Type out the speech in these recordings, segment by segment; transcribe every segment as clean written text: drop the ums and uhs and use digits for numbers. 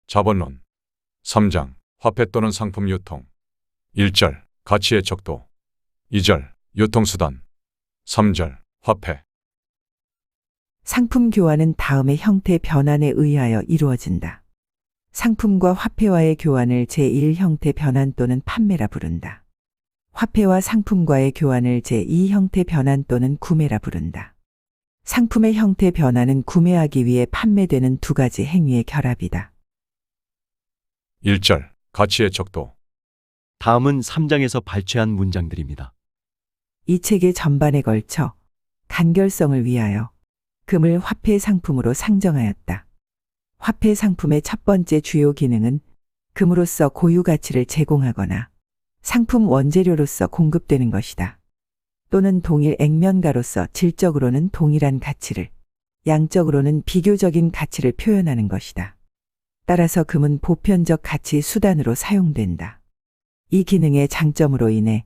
자본론 3장 화폐 또는 상품 유통 1절 가치의 척도 2절 유통수단 3절 화폐 상품 교환은 다음의 형태 변환에 의하여 이루어진다. 상품과 화폐와의 교환을 제1형태 변환 또는 판매라 부른다. 화폐와 상품과의 교환을 제2형태 변환 또는 구매라 부른다. 상품의 형태 변환은 구매하기 위해 판매되는 두 가지 행위의 결합이다. 1절 가치의 척도 다음은 3장에서 발췌한 문장들입니다. 이 책의 전반에 걸쳐 간결성을 위하여 금을 화폐 상품으로 상정하였다. 화폐 상품의 첫 번째 주요 기능은 금으로서 고유 가치를 제공하거나 상품 원재료로서 공급되는 것이다. 또는 동일 액면가로서 질적으로는 동일한 가치를, 양적으로는 비교적인 가치를 표현하는 것이다. 따라서 금은 보편적 가치 수단으로 사용된다. 이 기능의 장점으로 인해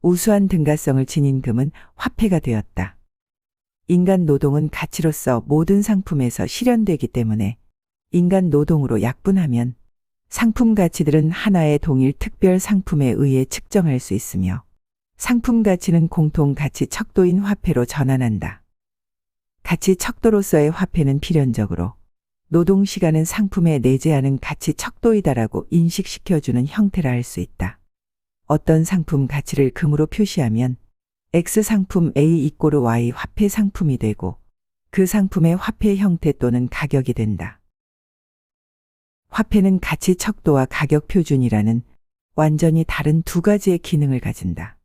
우수한 등가성을 지닌 금은 화폐가 되었다. 인간 노동은 가치로서 모든 상품에서 실현되기 때문에 인간 노동으로 약분하면 상품 가치들은 하나의 동일 특별 상품에 의해 측정할 수 있으며 상품 가치는 공통 가치 척도인 화폐로 전환한다. 가치 척도로서의 화폐는 필연적으로 노동 시간은 상품에 내재하는 가치 척도이다라고 인식시켜주는 형태라 할 수 있다. 어떤 상품 가치를 금으로 표시하면 X 상품 A = Y 화폐 상품이 되고 그 상품의 화폐 형태 또는 가격이 된다. 화폐는 가치 척도와 가격 표준이라는 완전히 다른 두 가지의 기능을 가진다.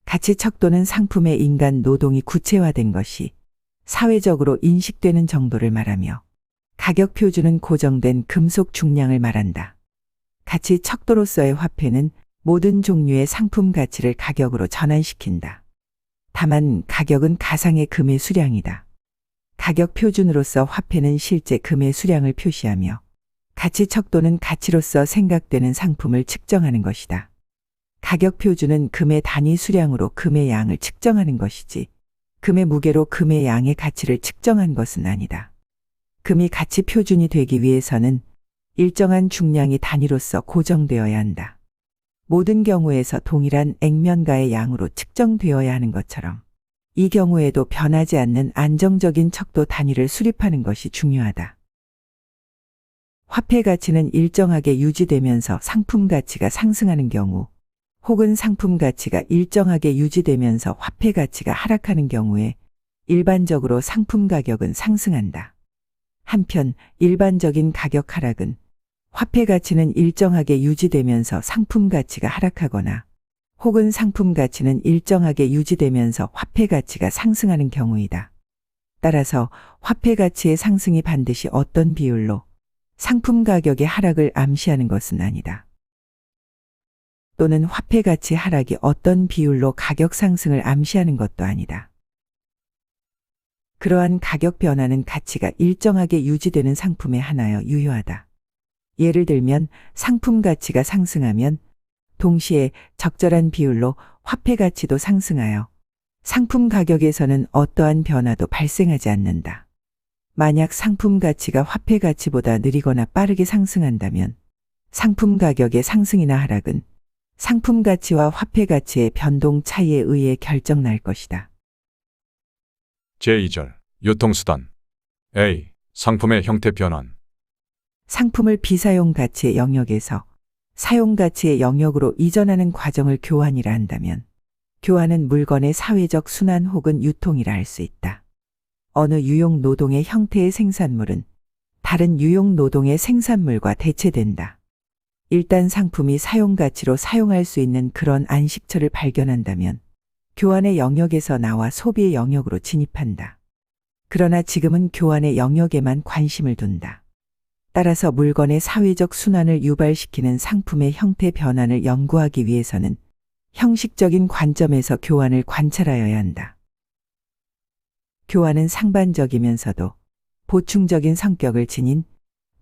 가치 척도는 상품의 인간 노동이 구체화된 것이 사회적으로 인식되는 정도를 말하며 가격 표준은 고정된 금속 중량을 말한다. 가치 척도로서의 화폐는 모든 종류의 상품 가치를 가격으로 전환시킨다. 다만 가격은 가상의 금의 수량이다. 가격 표준으로서 화폐는 실제 금의 수량을 표시하며 가치 척도는 가치로서 생각되는 상품을 측정하는 것이다. 가격 표준은 금의 단위 수량으로 금의 양을 측정하는 것이지 금의 무게로 금의 양의 가치를 측정한 것은 아니다. 금이 가치 표준이 되기 위해서는 일정한 중량이 단위로서 고정되어야 한다. 모든 경우에서 동일한 액면가의 양으로 측정되어야 하는 것처럼 이 경우에도 변하지 않는 안정적인 척도 단위를 수립하는 것이 중요하다. 화폐 가치는 일정하게 유지되면서 상품 가치가 상승하는 경우 혹은 상품 가치가 일정하게 유지되면서 화폐 가치가 하락하는 경우에 일반적으로 상품 가격은 상승한다. 한편 일반적인 가격 하락은 화폐 가치는 일정하게 유지되면서 상품 가치가 하락하거나 혹은 상품 가치는 일정하게 유지되면서 화폐 가치가 상승하는 경우이다. 따라서 화폐 가치의 상승이 반드시 어떤 비율로 상품 가격의 하락을 암시하는 것은 아니다. 또는 화폐 가치 하락이 어떤 비율로 가격 상승을 암시하는 것도 아니다. 그러한 가격 변화는 가치가 일정하게 유지되는 상품에 한하여 유효하다. 예를 들면 상품 가치가 상승하면 동시에 적절한 비율로 화폐 가치도 상승하여 상품 가격에서는 어떠한 변화도 발생하지 않는다. 만약 상품 가치가 화폐 가치보다 느리거나 빠르게 상승한다면 상품 가격의 상승이나 하락은 상품 가치와 화폐 가치의 변동 차이에 의해 결정날 것이다. 제2절 유통수단 A. 상품의 형태 변환 상품을 비사용 가치의 영역에서 사용 가치의 영역으로 이전하는 과정을 교환이라 한다면 교환은 물건의 사회적 순환 혹은 유통이라 할 수 있다. 어느 유용 노동의 형태의 생산물은 다른 유용 노동의 생산물과 대체된다. 일단 상품이 사용 가치로 사용할 수 있는 그런 안식처를 발견한다면 교환의 영역에서 나와 소비의 영역으로 진입한다. 그러나 지금은 교환의 영역에만 관심을 둔다. 따라서 물건의 사회적 순환을 유발시키는 상품의 형태 변환을 연구하기 위해서는 형식적인 관점에서 교환을 관찰하여야 한다. 교환은 상반적이면서도 보충적인 성격을 지닌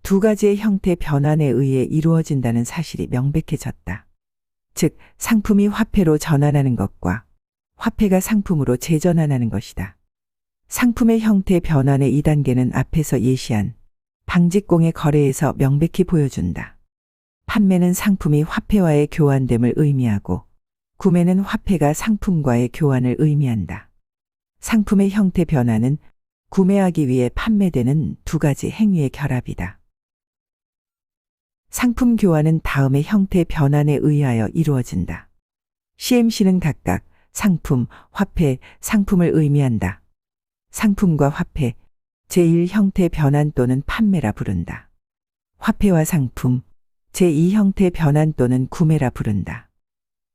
두 가지의 형태 변환에 의해 이루어진다는 사실이 명백해졌다. 즉, 상품이 화폐로 전환하는 것과 화폐가 상품으로 재전환하는 것이다. 상품의 형태 변환의 2단계는 앞에서 예시한 방직공의 거래에서 명백히 보여준다. 판매는 상품이 화폐와의 교환됨을 의미하고 구매는 화폐가 상품과의 교환을 의미한다. 상품의 형태 변화는 구매하기 위해 판매되는 두 가지 행위의 결합이다. 상품 교환은 다음의 형태 변환에 의하여 이루어진다. CMC는 각각 상품, 화폐, 상품을 의미한다. 상품과 화폐, 제1 형태 변환 또는 판매라 부른다. 화폐와 상품, 제2 형태 변환 또는 구매라 부른다.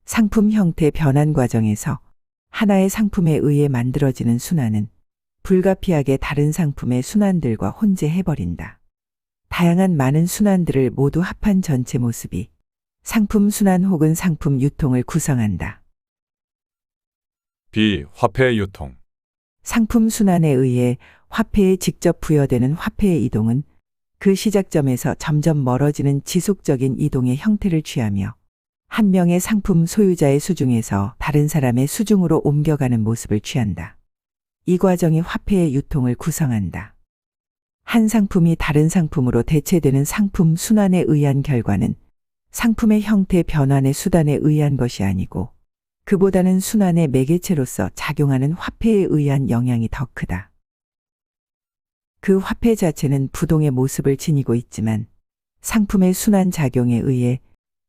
상품 형태 변환 과정에서 하나의 상품에 의해 만들어지는 순환은 불가피하게 다른 상품의 순환들과 혼재해버린다. 다양한 많은 순환들을 모두 합한 전체 모습이 상품 순환 혹은 상품 유통을 구성한다. B. 화폐 유통. 상품 순환에 의해 화폐에 직접 부여되는 화폐의 이동은 그 시작점에서 점점 멀어지는 지속적인 이동의 형태를 취하며 한 명의 상품 소유자의 수중에서 다른 사람의 수중으로 옮겨가는 모습을 취한다. 이 과정이 화폐의 유통을 구성한다. 한 상품이 다른 상품으로 대체되는 상품 순환에 의한 결과는 상품의 형태 변환의 수단에 의한 것이 아니고 그보다는 순환의 매개체로서 작용하는 화폐에 의한 영향이 더 크다. 그 화폐 자체는 부동의 모습을 지니고 있지만 상품의 순환 작용에 의해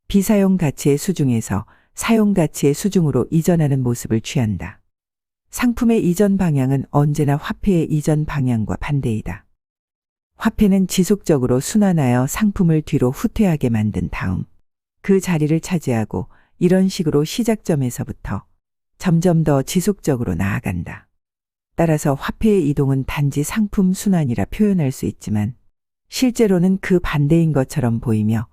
비사용 가치의 수중에서 사용 가치의 수중으로 이전하는 모습을 취한다. 상품의 이전 방향은 언제나 화폐의 이전 방향과 반대이다. 화폐는 지속적으로 순환하여 상품을 뒤로 후퇴하게 만든 다음 그 자리를 차지하고 이런 식으로 시작점에서부터 점점 더 지속적으로 나아간다. 따라서 화폐의 이동은 단지 상품 순환이라 표현할 수 있지만 실제로는 그 반대인 것처럼 보이며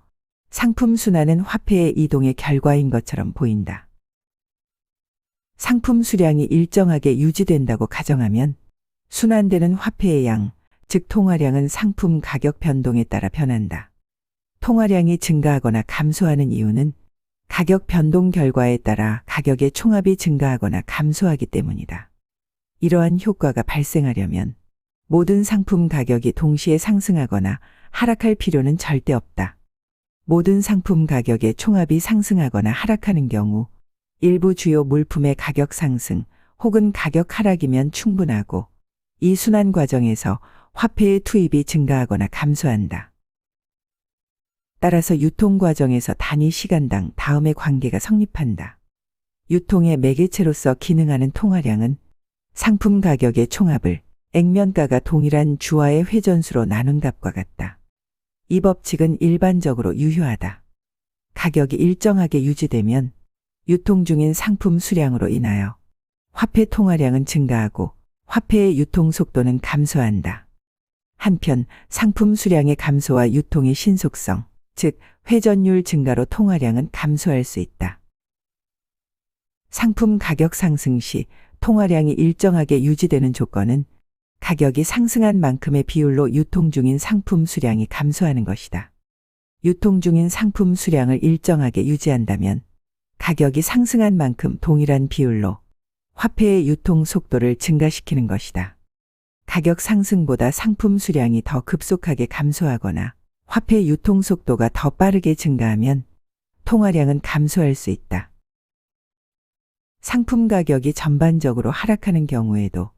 상품 순환은 화폐의 이동의 결과인 것처럼 보인다. 상품 수량이 일정하게 유지된다고 가정하면 순환되는 화폐의 양, 즉 통화량은 상품 가격 변동에 따라 변한다. 통화량이 증가하거나 감소하는 이유는 가격 변동 결과에 따라 가격의 총합이 증가하거나 감소하기 때문이다. 이러한 효과가 발생하려면 모든 상품 가격이 동시에 상승하거나 하락할 필요는 절대 없다. 모든 상품 가격의 총합이 상승하거나 하락하는 경우 일부 주요 물품의 가격 상승 혹은 가격 하락이면 충분하고 이 순환 과정에서 화폐의 투입이 증가하거나 감소한다. 따라서 유통 과정에서 단위 시간당 다음의 관계가 성립한다. 유통의 매개체로서 기능하는 통화량은 상품 가격의 총합을 액면가가 동일한 주와의 회전수로 나눈 값과 같다. 이 법칙은 일반적으로 유효하다. 가격이 일정하게 유지되면 유통 중인 상품 수량으로 인하여 화폐 통화량은 증가하고 화폐의 유통 속도는 감소한다. 한편 상품 수량의 감소와 유통의 신속성, 즉 회전율 증가로 통화량은 감소할 수 있다. 상품 가격 상승 시 통화량이 일정하게 유지되는 조건은 가격이 상승한 만큼의 비율로 유통 중인 상품 수량이 감소하는 것이다. 유통 중인 상품 수량을 일정하게 유지한다면 가격이 상승한 만큼 동일한 비율로 화폐의 유통 속도를 증가시키는 것이다. 가격 상승보다 상품 수량이 더 급속하게 감소하거나 화폐 유통 속도가 더 빠르게 증가하면 통화량은 감소할 수 있다. 상품 가격이 전반적으로 하락하는 경우에도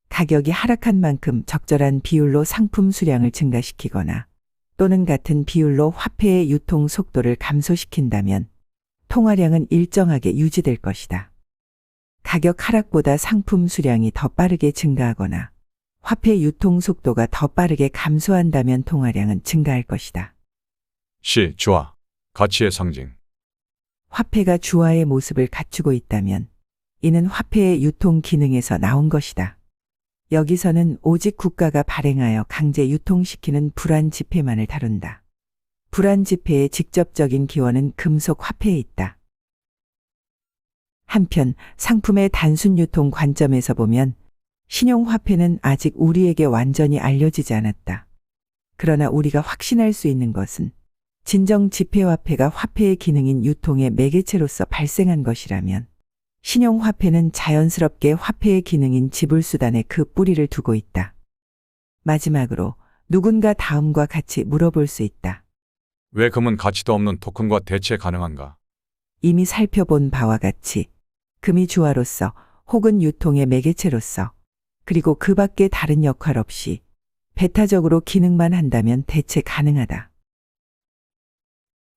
가격이 하락한 만큼 적절한 비율로 상품 수량을 증가시키거나 또는 같은 비율로 화폐의 유통 속도를 감소시킨다면 통화량은 일정하게 유지될 것이다. 가격 하락보다 상품 수량이 더 빠르게 증가하거나 화폐 유통 속도가 더 빠르게 감소한다면 통화량은 증가할 것이다. C. 주화. 가치의 상징. 화폐가 주화의 모습을 갖추고 있다면 이는 화폐의 유통 기능에서 나온 것이다. 여기서는 오직 국가가 발행하여 강제 유통시키는 불안 지폐만을 다룬다. 불안 지폐의 직접적인 기원은 금속 화폐에 있다. 한편 상품의 단순 유통 관점에서 보면 신용화폐는 아직 우리에게 완전히 알려지지 않았다. 그러나 우리가 확신할 수 있는 것은 진정 지폐화폐가 화폐의 기능인 유통의 매개체로서 발생한 것이라면 신용화폐는 자연스럽게 화폐의 기능인 지불수단에 그 뿌리를 두고 있다. 마지막으로 누군가 다음과 같이 물어볼 수 있다. 왜 금은 가치도 없는 토큰과 대체 가능한가? 이미 살펴본 바와 같이 금이 주화로서 혹은 유통의 매개체로서 그리고 그 밖에 다른 역할 없이 배타적으로 기능만 한다면 대체 가능하다.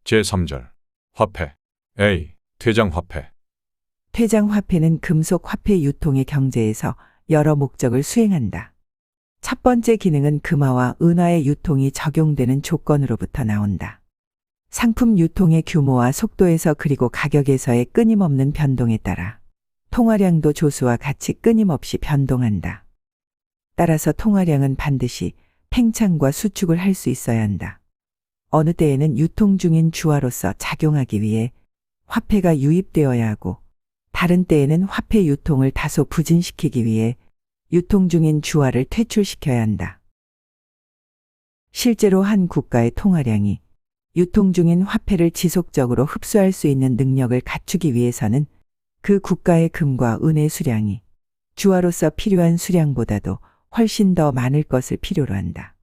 제3절 화폐 A. 퇴장 화폐 퇴장 화폐는 금속 화폐 유통의 경제에서 여러 목적을 수행한다. 첫 번째 기능은 금화와 은화의 유통이 적용되는 조건으로부터 나온다. 상품 유통의 규모와 속도에서 그리고 가격에서의 끊임없는 변동에 따라 통화량도 조수와 같이 끊임없이 변동한다. 따라서 통화량은 반드시 팽창과 수축을 할 수 있어야 한다. 어느 때에는 유통 중인 주화로서 작용하기 위해 화폐가 유입되어야 하고 다른 때에는 화폐 유통을 다소 부진시키기 위해 유통 중인 주화를 퇴출시켜야 한다. 실제로 한 국가의 통화량이 유통 중인 화폐를 지속적으로 흡수할 수 있는 능력을 갖추기 위해서는 그 국가의 금과 은의 수량이 주화로서 필요한 수량보다도 훨씬 더 많을 것을 필요로 한다.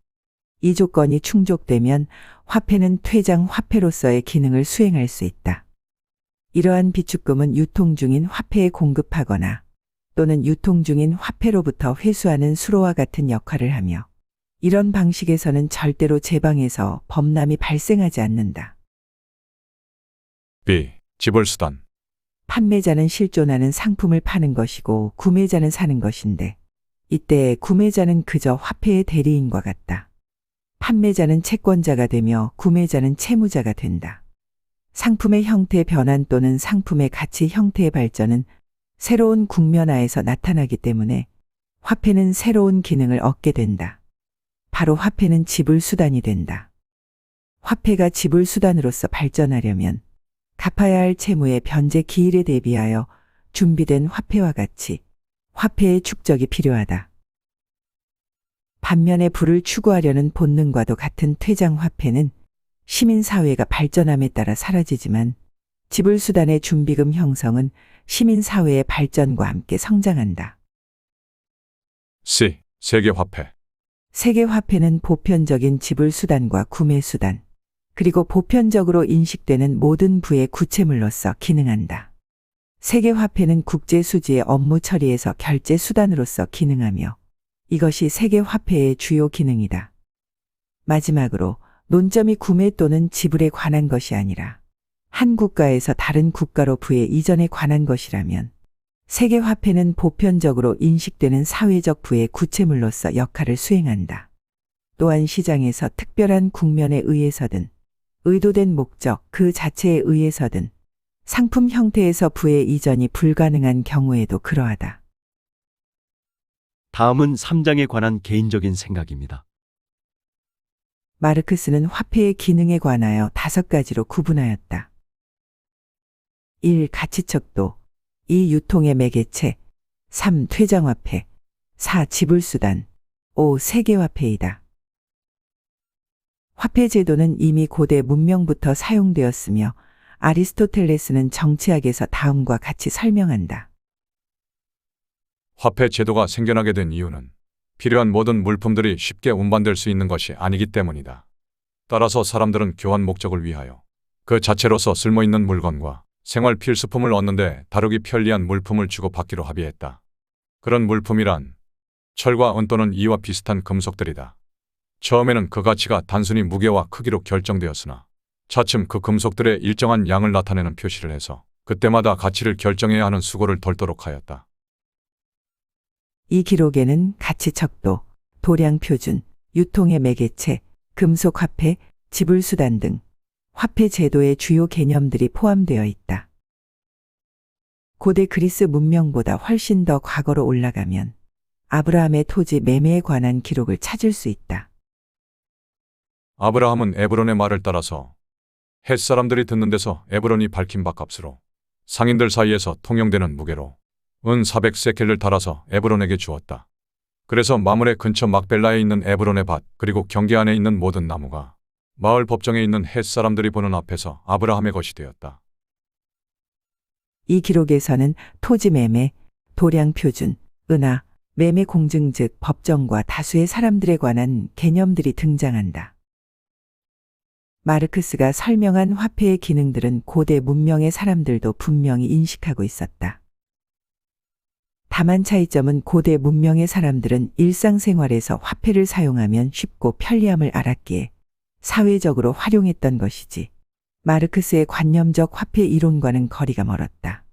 이 조건이 충족되면 화폐는 퇴장 화폐로서의 기능을 수행할 수 있다. 이러한 비축금은 유통 중인 화폐에 공급하거나 또는 유통 중인 화폐로부터 회수하는 수로와 같은 역할을 하며 이런 방식에서는 절대로 제방에서 범람이 발생하지 않는다. B. 지불수단 판매자는 실존하는 상품을 파는 것이고 구매자는 사는 것인데 이때 구매자는 그저 화폐의 대리인과 같다. 판매자는 채권자가 되며 구매자는 채무자가 된다. 상품의 형태 변환 또는 상품의 가치 형태의 발전은 새로운 국면하에서 나타나기 때문에 화폐는 새로운 기능을 얻게 된다. 바로 화폐는 지불수단이 된다. 화폐가 지불수단으로서 발전하려면 갚아야 할 채무의 변제 기일에 대비하여 준비된 화폐와 같이 화폐의 축적이 필요하다. 반면에 부를 추구하려는 본능과도 같은 퇴장 화폐는 시민사회가 발전함에 따라 사라지지만 지불수단의 준비금 형성은 시민사회의 발전과 함께 성장한다. C. 세계화폐 세계화폐는 보편적인 지불수단과 구매수단, 그리고 보편적으로 인식되는 모든 부의 구체물로서 기능한다. 세계화폐는 국제수지의 업무 처리에서 결제수단으로서 기능하며 이것이 세계화폐의 주요 기능이다. 마지막으로 논점이 구매 또는 지불에 관한 것이 아니라 한 국가에서 다른 국가로 부의 이전에 관한 것이라면 세계화폐는 보편적으로 인식되는 사회적 부의 구체물로서 역할을 수행한다. 또한 시장에서 특별한 국면에 의해서든 의도된 목적 그 자체에 의해서든 상품 형태에서 부의 이전이 불가능한 경우에도 그러하다. 다음은 3장에 관한 개인적인 생각입니다. 마르크스는 화폐의 기능에 관하여 5가지로 구분하였다. 1. 가치척도 2. 유통의 매개체 3. 퇴장화폐 4. 지불수단 5. 세계화폐이다. 화폐 제도는 이미 고대 문명부터 사용되었으며 아리스토텔레스는 정치학에서 다음과 같이 설명한다. 화폐 제도가 생겨나게 된 이유는 필요한 모든 물품들이 쉽게 운반될 수 있는 것이 아니기 때문이다. 따라서 사람들은 교환 목적을 위하여 그 자체로서 쓸모있는 물건과 생활 필수품을 얻는데 다루기 편리한 물품을 주고받기로 합의했다. 그런 물품이란 철과 은 또는 이와 비슷한 금속들이다. 처음에는 그 가치가 단순히 무게와 크기로 결정되었으나 차츰 그 금속들의 일정한 양을 나타내는 표시를 해서 그때마다 가치를 결정해야 하는 수고를 덜도록 하였다. 이 기록에는 가치척도, 도량표준, 유통의 매개체, 금속화폐, 지불수단 등 화폐 제도의 주요 개념들이 포함되어 있다. 고대 그리스 문명보다 훨씬 더 과거로 올라가면 아브라함의 토지 매매에 관한 기록을 찾을 수 있다. 아브라함은 에브론의 말을 따라서 헷 사람들이 듣는 데서 에브론이 밝힌 밥값으로 상인들 사이에서 통용되는 무게로 은 400세켈을 달아서 에브론에게 주었다. 그래서 마물의 근처 막벨라에 있는 에브론의 밭 그리고 경계 안에 있는 모든 나무가 마을 법정에 있는 헷 사람들이 보는 앞에서 아브라함의 것이 되었다. 이 기록에서는 토지 매매, 도량표준, 은하, 매매 공증 즉 법정과 다수의 사람들에 관한 개념들이 등장한다. 마르크스가 설명한 화폐의 기능들은 고대 문명의 사람들도 분명히 인식하고 있었다. 다만 차이점은 고대 문명의 사람들은 일상생활에서 화폐를 사용하면 쉽고 편리함을 알았기에 사회적으로 활용했던 것이지 마르크스의 관념적 화폐 이론과는 거리가 멀었다.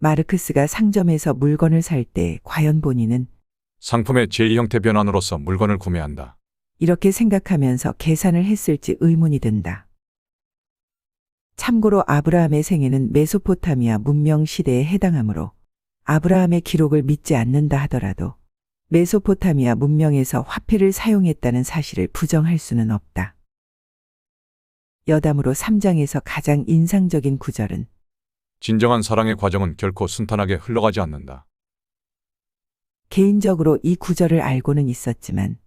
마르크스가 상점에서 물건을 살 때 과연 본인은 상품의 제2형태 변환으로서 물건을 구매한다. 이렇게 생각하면서 계산을 했을지 의문이 든다. 참고로 아브라함의 생애는 메소포타미아 문명 시대에 해당하므로 아브라함의 기록을 믿지 않는다 하더라도 메소포타미아 문명에서 화폐를 사용했다는 사실을 부정할 수는 없다. 여담으로 3장에서 가장 인상적인 구절은 진정한 사랑의 과정은 결코 순탄하게 흘러가지 않는다. 개인적으로 이 구절을 알고는 있었지만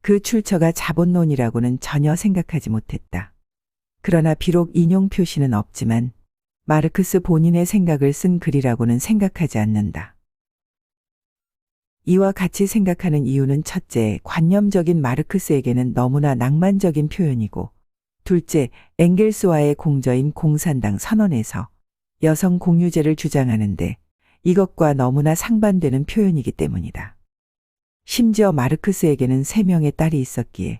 그 출처가 자본론이라고는 전혀 생각하지 못했다. 그러나 비록 인용 표시는 없지만 마르크스 본인의 생각을 쓴 글이라고는 생각하지 않는다. 이와 같이 생각하는 이유는 첫째, 관념적인 마르크스에게는 너무나 낭만적인 표현이고 둘째, 엥겔스와의 공저인 공산당 선언에서 여성 공유제를 주장하는데 이것과 너무나 상반되는 표현이기 때문이다. 심지어 마르크스에게는 3명의 딸이 있었기에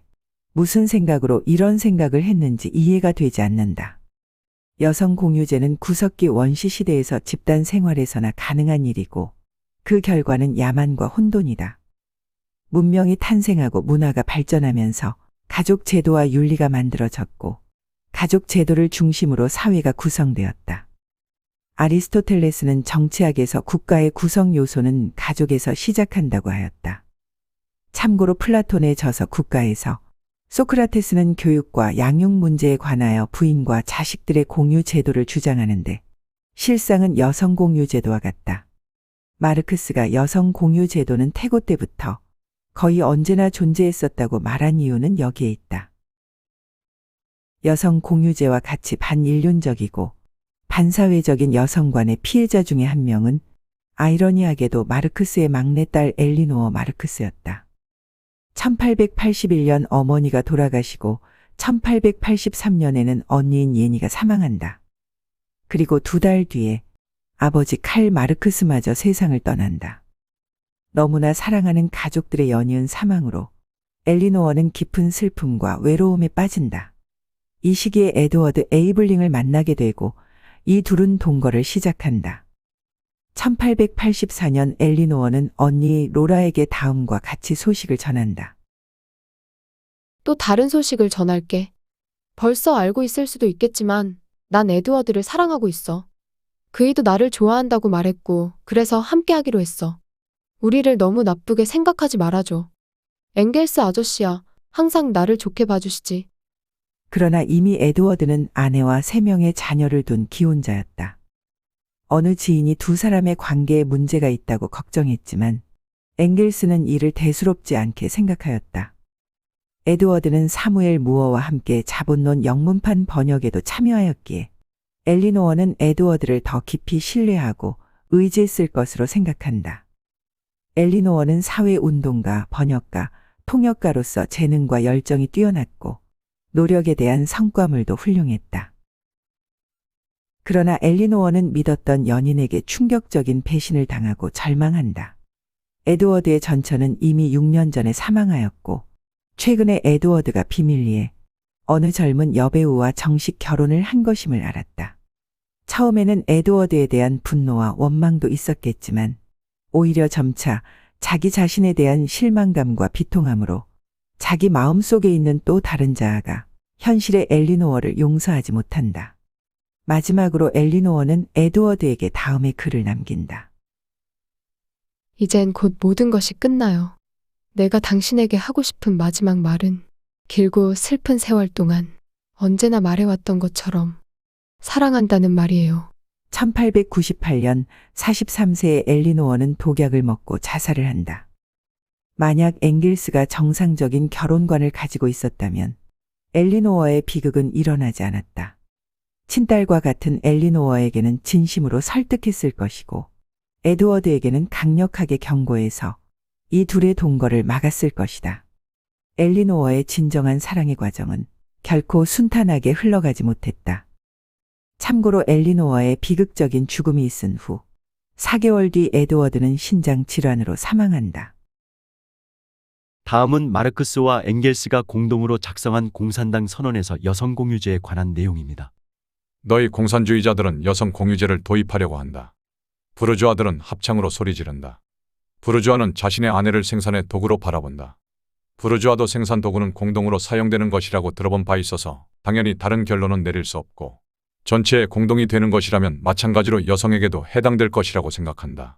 무슨 생각으로 이런 생각을 했는지 이해가 되지 않는다. 여성 공유제는 구석기 원시 시대에서 집단 생활에서나 가능한 일이고 그 결과는 야만과 혼돈이다. 문명이 탄생하고 문화가 발전하면서 가족 제도와 윤리가 만들어졌고 가족 제도를 중심으로 사회가 구성되었다. 아리스토텔레스는 정치학에서 국가의 구성 요소는 가족에서 시작한다고 하였다. 참고로 플라톤의 저서 국가에서 소크라테스는 교육과 양육 문제에 관하여 부인과 자식들의 공유 제도를 주장하는데 실상은 여성 공유 제도와 같다. 마르크스가 여성 공유 제도는 태고 때부터 거의 언제나 존재했었다고 말한 이유는 여기에 있다. 여성 공유제와 같이 반인륜적이고 반사회적인 여성관의 피해자 중에 한 명은 아이러니하게도 마르크스의 막내딸 엘리노어 마르크스였다. 1881년 어머니가 돌아가시고 1883년에는 언니인 예니가 사망한다. 그리고 2달 뒤에 아버지 칼 마르크스마저 세상을 떠난다. 너무나 사랑하는 가족들의 연이은 사망으로 엘리노어는 깊은 슬픔과 외로움에 빠진다. 이 시기에 에드워드 에이블링을 만나게 되고 이 둘은 동거를 시작한다. 1884년 엘리노어는 언니 로라에게 다음과 같이 소식을 전한다. 또 다른 소식을 전할게. 벌써 알고 있을 수도 있겠지만 난 에드워드를 사랑하고 있어. 그이도 나를 좋아한다고 말했고 그래서 함께 하기로 했어. 우리를 너무 나쁘게 생각하지 말아줘. 엥겔스 아저씨야. 항상 나를 좋게 봐주시지. 그러나 이미 에드워드는 아내와 3명의 자녀를 둔 기혼자였다. 어느 지인이 두 사람의 관계에 문제가 있다고 걱정했지만 엥겔스는 이를 대수롭지 않게 생각하였다. 에드워드는 사무엘 무어와 함께 자본론 영문판 번역에도 참여하였기에 엘리노어는 에드워드를 더 깊이 신뢰하고 의지했을 것으로 생각한다. 엘리노어는 사회운동가, 번역가, 통역가로서 재능과 열정이 뛰어났고 노력에 대한 성과물도 훌륭했다. 그러나 엘리노어는 믿었던 연인에게 충격적인 배신을 당하고 절망한다. 에드워드의 전처는 이미 6년 전에 사망하였고 최근에 에드워드가 비밀리에 어느 젊은 여배우와 정식 결혼을 한 것임을 알았다. 처음에는 에드워드에 대한 분노와 원망도 있었겠지만 오히려 점차 자기 자신에 대한 실망감과 비통함으로 자기 마음속에 있는 또 다른 자아가 현실의 엘리노어를 용서하지 못한다. 마지막으로 엘리노어는 에드워드에게 다음의 글을 남긴다. 이젠 곧 모든 것이 끝나요. 내가 당신에게 하고 싶은 마지막 말은 길고 슬픈 세월 동안 언제나 말해왔던 것처럼 사랑한다는 말이에요. 1898년 43세의 엘리노어는 독약을 먹고 자살을 한다. 만약 엥겔스가 정상적인 결혼관을 가지고 있었다면 엘리노어의 비극은 일어나지 않았다. 친딸과 같은 엘리노어에게는 진심으로 설득했을 것이고 에드워드에게는 강력하게 경고해서 이 둘의 동거를 막았을 것이다. 엘리노어의 진정한 사랑의 과정은 결코 순탄하게 흘러가지 못했다. 참고로 엘리노어의 비극적인 죽음이 있은 후 4개월 뒤 에드워드는 신장 질환으로 사망한다. 다음은 마르크스와 엥겔스가 공동으로 작성한 공산당 선언에서 여성 공유제에 관한 내용입니다. 너희 공산주의자들은 여성 공유제를 도입하려고 한다. 부르주아들은 합창으로 소리 지른다. 부르주아는 자신의 아내를 생산의 도구로 바라본다. 부르주아도 생산 도구는 공동으로 사용되는 것이라고 들어본 바 있어서 당연히 다른 결론은 내릴 수 없고 전체에 공동이 되는 것이라면 마찬가지로 여성에게도 해당될 것이라고 생각한다.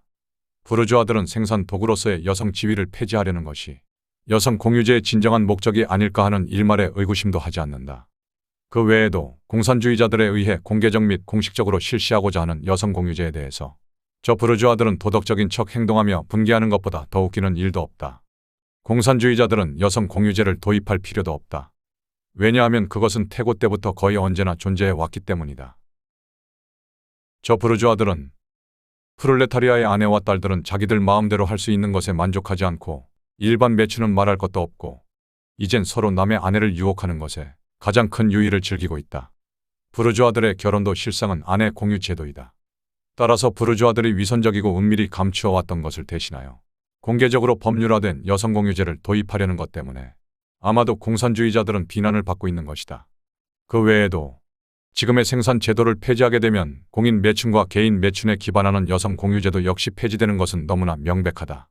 부르주아들은 생산 도구로서의 여성 지위를 폐지하려는 것이 여성 공유제의 진정한 목적이 아닐까 하는 일말의 의구심도 하지 않는다. 그 외에도 공산주의자들에 의해 공개적 및 공식적으로 실시하고자 하는 여성 공유제에 대해서 저 부르주아들은 도덕적인 척 행동하며 분개하는 것보다 더 웃기는 일도 없다. 공산주의자들은 여성 공유제를 도입할 필요도 없다. 왜냐하면 그것은 태고 때부터 거의 언제나 존재해 왔기 때문이다. 저 부르주아들은 프롤레타리아의 아내와 딸들은 자기들 마음대로 할 수 있는 것에 만족하지 않고 일반 매춘은 말할 것도 없고 이젠 서로 남의 아내를 유혹하는 것에 가장 큰 유의를 즐기고 있다. 부르주아들의 결혼도 실상은 아내 공유 제도이다. 따라서 부르주아들이 위선적이고 은밀히 감추어왔던 것을 대신하여 공개적으로 법률화된 여성 공유제를 도입하려는 것 때문에 아마도 공산주의자들은 비난을 받고 있는 것이다. 그 외에도 지금의 생산 제도를 폐지하게 되면 공인 매춘과 개인 매춘에 기반하는 여성 공유제도 역시 폐지되는 것은 너무나 명백하다.